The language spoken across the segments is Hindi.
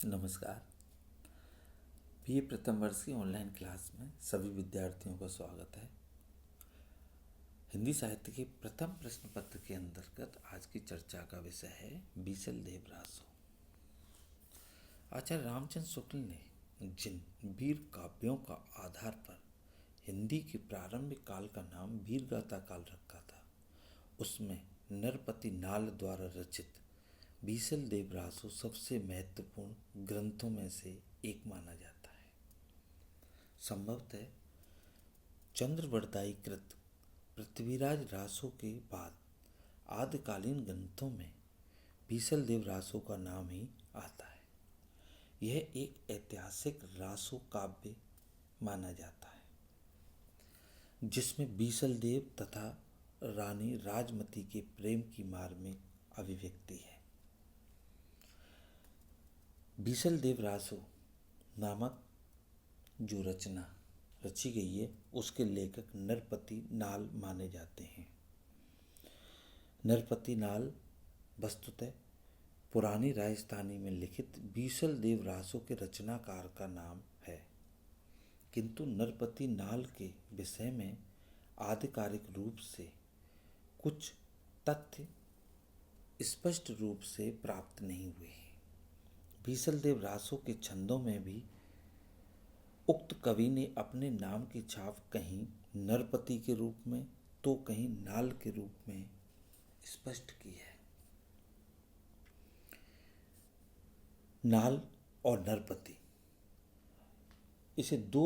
नमस्कार। बीए प्रथम वर्ष की ऑनलाइन क्लास में सभी विद्यार्थियों का स्वागत है। हिंदी साहित्य के प्रथम प्रश्न पत्र के अंतर्गत आज की चर्चा का विषय है बीसल देव रासो। आचार्य रामचंद्र शुक्ल ने जिन वीर काव्यों का आधार पर हिंदी के प्रारंभिक काल का नाम वीरगाथा काल रखा था, उसमें नरपति नाल द्वारा रचित बीसल देव रासो सबसे महत्वपूर्ण ग्रंथों में से एक माना जाता है। संभवतः चंद्रवरदायी कृत पृथ्वीराज रासो के बाद आदिकालीन ग्रंथों में बीसल देव रासो का नाम ही आता है। यह एक ऐतिहासिक रासो काव्य माना जाता है जिसमें बीसल देव तथा रानी राजमती के प्रेम की मार्मिक अभिव्यक्ति है। बीसल देव रासो नामक जो रचना रची गई है उसके लेखक नरपति नाल माने जाते हैं। नरपति नाल वस्तुतः पुरानी राजस्थानी में लिखित बीसल देव रासो के रचनाकार का नाम है, किंतु नरपति नाल के विषय में आधिकारिक रूप से कुछ तथ्य स्पष्ट रूप से प्राप्त नहीं हुए हैं। बीसल देव रासो के छंदों में भी उक्त कवि ने अपने नाम की छाप कहीं नरपति के रूप में तो कहीं नाल के रूप में स्पष्ट की है। नाल और नरपति, इसे दो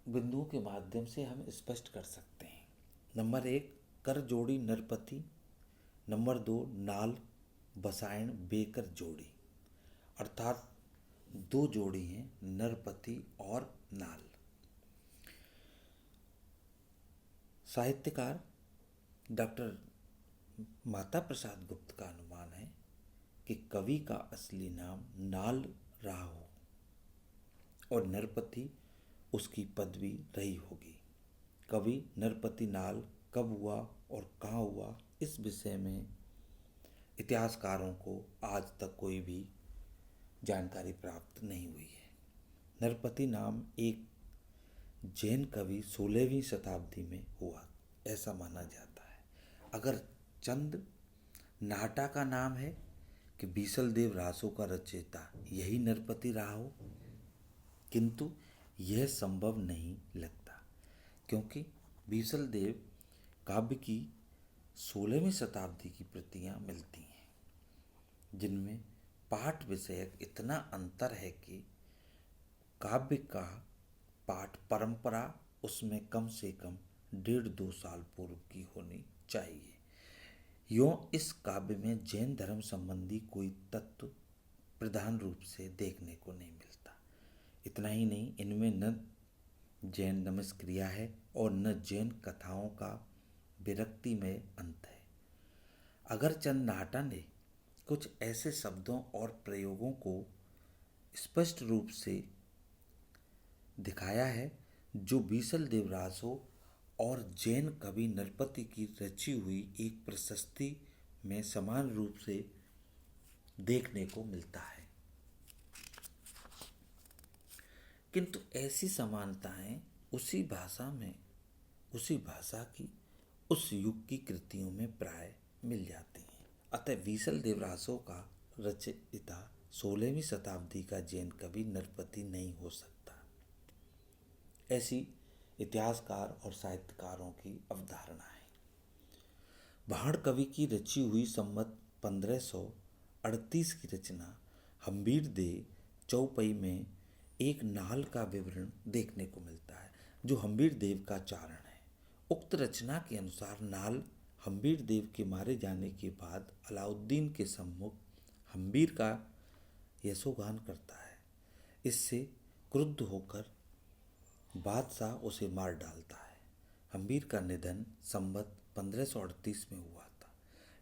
बिंदुओं के माध्यम से हम स्पष्ट कर सकते हैं। नंबर 1 कर जोड़ी नरपति, नंबर 2 नाल बसायण बेकर जोड़ी, अर्थात दो जोड़ी हैं नरपति और नाल। साहित्यकार डॉक्टर माता प्रसाद गुप्त का अनुमान है कि कवि का असली नाम नाल रहा हो और नरपति उसकी पदवी रही होगी। कवि नरपति नाल कब हुआ और कहाँ हुआ, इस विषय में इतिहासकारों को आज तक कोई भी जानकारी प्राप्त नहीं हुई है। नरपति नाम एक जैन कवि 16वीं शताब्दी में हुआ, ऐसा माना जाता है। अगर चंद नाटा का नाम है कि बीसल देव रासो का रचयिता यही नरपति रहा हो, किंतु यह संभव नहीं लगता, क्योंकि बीसल देव काव्य की 16वीं शताब्दी की प्रतियां मिलती हैं जिनमें पाठ विषयक इतना अंतर है कि काव्य का पाठ परंपरा उसमें कम से कम 1.5-2 साल पूर्व की होनी चाहिए। यों इस काव्य में जैन धर्म संबंधी कोई तत्व प्रधान रूप से देखने को नहीं मिलता। इतना ही नहीं, इनमें न जैन नमस्क्रिया है और न जैन कथाओं का विरक्ति में अंत है। अगर चंद नाटा ने कुछ ऐसे शब्दों और प्रयोगों को स्पष्ट रूप से दिखाया है जो बीसल देव रासो और जैन कवि नरपति की रची हुई एक प्रशस्ति में समान रूप से देखने को मिलता है, किंतु ऐसी समानताएं उसी भाषा की उस युग की कृतियों में प्राय मिल जाती हैं। अतः बीसल देव रासो का रचयिता 16वीं शताब्दी का जैन कवि नरपति नहीं हो सकता, ऐसी इतिहासकार और साहित्यकारों की अवधारणा है। भाण कवि की रची हुई संवत 1538 की रचना हम्बीर दे चौपई में एक नाल का विवरण देखने को मिलता है जो हम्बीर देव का चारण है। उक्त रचना के अनुसार नाल हम्बीर देव के मारे जाने के बाद अलाउद्दीन के सम्मुख हम्बीर का यशोगान करता है। इससे क्रुद्ध होकर बादशाह उसे मार डालता है। हम्बीर का निधन संवत 1538 में हुआ था।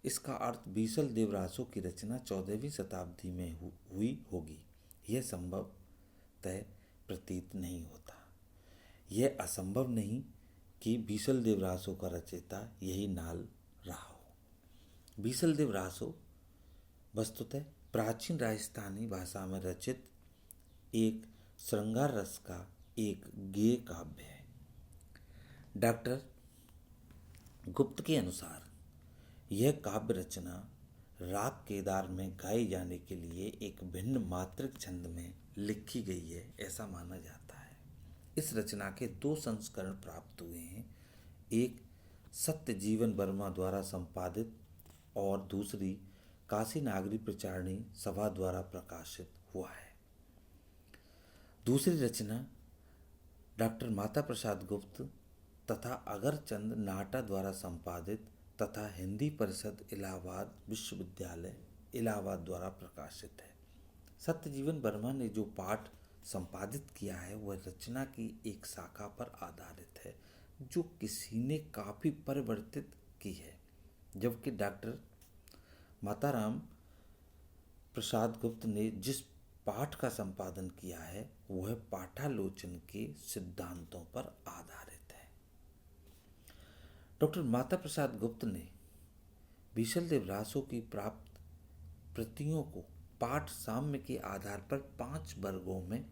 इसका अर्थ बीसल देव रासो की रचना 14वीं शताब्दी में हुई होगी, यह संभवतः प्रतीत नहीं होता। यह असंभव नहीं कि बीसल देव रासो का रचयिता यही नाल रहा हो। बीसल देव रासो वस्तुतः प्राचीन राजस्थानी भाषा में रचित एक श्रृंगार रस का एक गेय काव्य है। डॉक्टर गुप्त के अनुसार यह काव्य रचना राग केदार में गाए जाने के लिए एक भिन्न मात्रिक छंद में लिखी गई है, ऐसा माना जाता है। इस रचना के 2 संस्करण प्राप्त हुए हैं, एक सत्य जीवन वर्मा द्वारा संपादित और दूसरी काशी नागरी प्रचारणी सभा द्वारा प्रकाशित हुआ है। दूसरी रचना डॉक्टर माता प्रसाद गुप्त तथा अगरचंद नाहटा द्वारा संपादित तथा हिंदी परिषद इलाहाबाद विश्वविद्यालय इलाहाबाद द्वारा प्रकाशित है। सत्यजीवन वर्मा ने जो पाठ संपादित किया है वह रचना की एक शाखा पर आधारित है जो किसी ने काफ़ी परिवर्तित की है, जबकि डॉक्टर माताराम प्रसाद गुप्त ने जिस पाठ का संपादन किया है वह पाठालोचन के सिद्धांतों पर आधारित है। डॉक्टर माता प्रसाद गुप्त ने बीसलदेव रासो की प्राप्त प्रतियों को पाठ साम्य के आधार पर 5 वर्गों में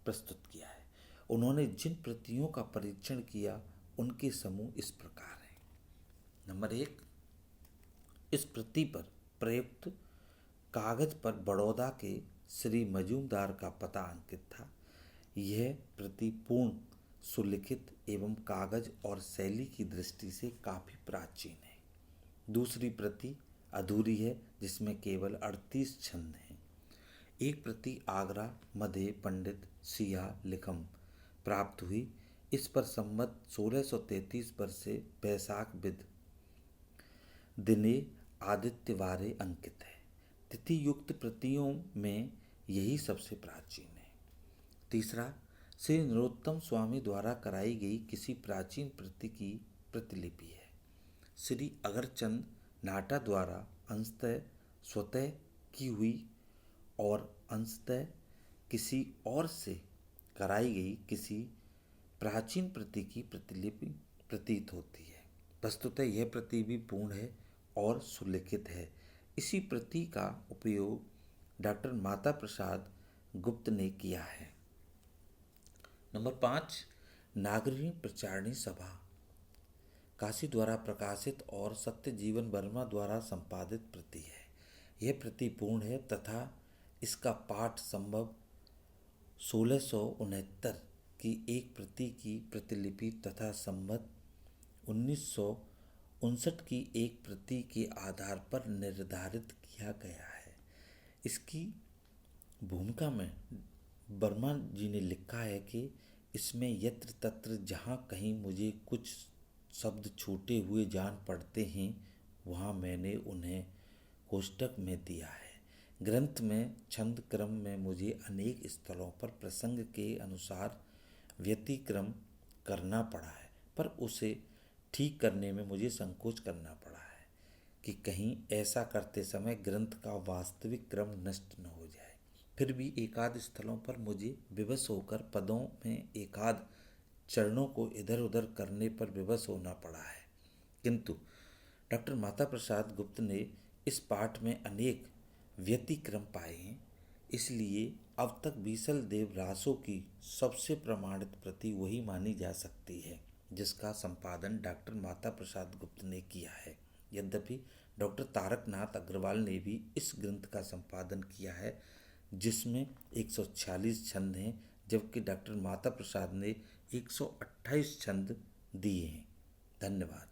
प्रस्तुत किया है। उन्होंने जिन प्रतियों का परीक्षण किया उनके समूह इस प्रकार हैं। नंबर 1, इस प्रति पर प्रयुक्त कागज पर बड़ौदा के श्री मजूमदार का पता अंकित था। यह प्रति पूर्ण, सुलिखित एवं कागज और शैली की दृष्टि से काफ़ी प्राचीन है। दूसरी प्रति अधूरी है जिसमें केवल 38 छंद हैं। एक प्रति आगरा मध्य पंडित सिया लिखम प्राप्त हुई। इस पर संवत 1633 वर्ष से बैसाख विद दिने आदित्यवारे अंकित है। तिथि युक्त प्रतियों में यही सबसे प्राचीन है। तीसरा, श्री नरोत्तम स्वामी द्वारा कराई गई किसी प्राचीन प्रति की प्रतिलिपि है। श्री अगरचंद नाहटा द्वारा अंशतः स्वतः की हुई और अंशतः किसी और से कराई गई किसी प्राचीन प्रति की प्रतिलिपि प्रतीत होती है। वस्तुतः यह प्रति भी पूर्ण है और सुलिखित है। इसी प्रति का उपयोग डॉक्टर माता प्रसाद गुप्त ने किया है। नंबर 5, नागरी प्रचारणी सभा काशी द्वारा प्रकाशित और सत्यजीवन वर्मा द्वारा संपादित प्रति है। यह प्रति पूर्ण है तथा इसका पाठ संभव 1669 की एक प्रति की प्रतिलिपि तथा संवत 1959 की एक प्रति के आधार पर निर्धारित किया गया है। इसकी भूमिका में वर्मा जी ने लिखा है कि इसमें यत्र तत्र जहाँ कहीं मुझे कुछ शब्द छूटे हुए जान पड़ते हैं वहाँ मैंने उन्हें कोष्टक में दिया है। ग्रंथ में छंद क्रम में मुझे अनेक स्थलों पर प्रसंग के अनुसार व्यतिक्रम करना पड़ा है, पर उसे ठीक करने में मुझे संकोच करना पड़ा है कि कहीं ऐसा करते समय ग्रंथ का वास्तविक क्रम नष्ट न हो जाए। फिर भी एकाध स्थलों पर मुझे विवश होकर पदों में एकाध चरणों को इधर उधर करने पर विवश होना पड़ा है, किंतु डॉक्टर माता प्रसाद गुप्त ने इस पाठ में अनेक व्यतिक्रम पाए हैं। इसलिए अब तक बीसलदेव रासो की सबसे प्रमाणित प्रति वही मानी जा सकती है जिसका संपादन डॉक्टर माता प्रसाद गुप्त ने किया है। यद्यपि डॉक्टर तारकनाथ अग्रवाल ने भी इस ग्रंथ का संपादन किया है जिसमें 146 छंद हैं, जबकि डॉक्टर माता प्रसाद ने 128 छंद दिए हैं। धन्यवाद।